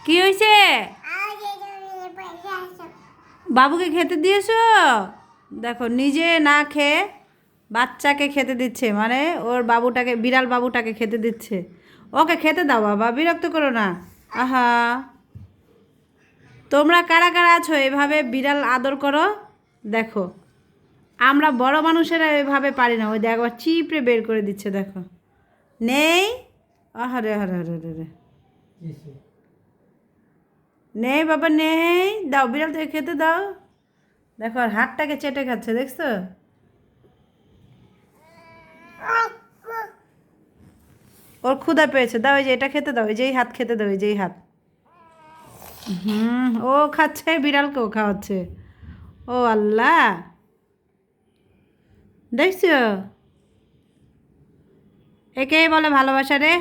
কি হয়েছে? বাবুকে খেতে দিয়েছো? দেখো নিজে না খেয়ে বাচ্চাকে খেতে দিচ্ছে, মানে ওর বাবুটাকে, বিড়াল বাবুটাকে খেতে দিচ্ছে। ওকে খেতে দাও বাবা, বিরক্ত করো না। আহা, তোমরা কারা কারা আছো এভাবে বিড়াল আদর করো? দেখো আমরা বড় মানুষেরা এভাবে পারি না। ওই দেখো চিপড়ে বের করে দিচ্ছে, দেখো নেই। আহারে আহারে আরে রে, নেই বাবা নেই, দাও বিড়াল থেকে খেতে দাও। দেখো আর হাতটাকে চেটে খাচ্ছে, দেখছো? ওর ক্ষুধা পেয়েছে, দাও এই যে এটা খেতে দাও, এই যে এই হাত খেতে দাও, এই যে এই হাত। ও খাচ্ছে, বিড়ালকেও খাওয়াচ্ছে। ও আল্লাহ, দেখছো? একেই বলে ভালোবাসা রে।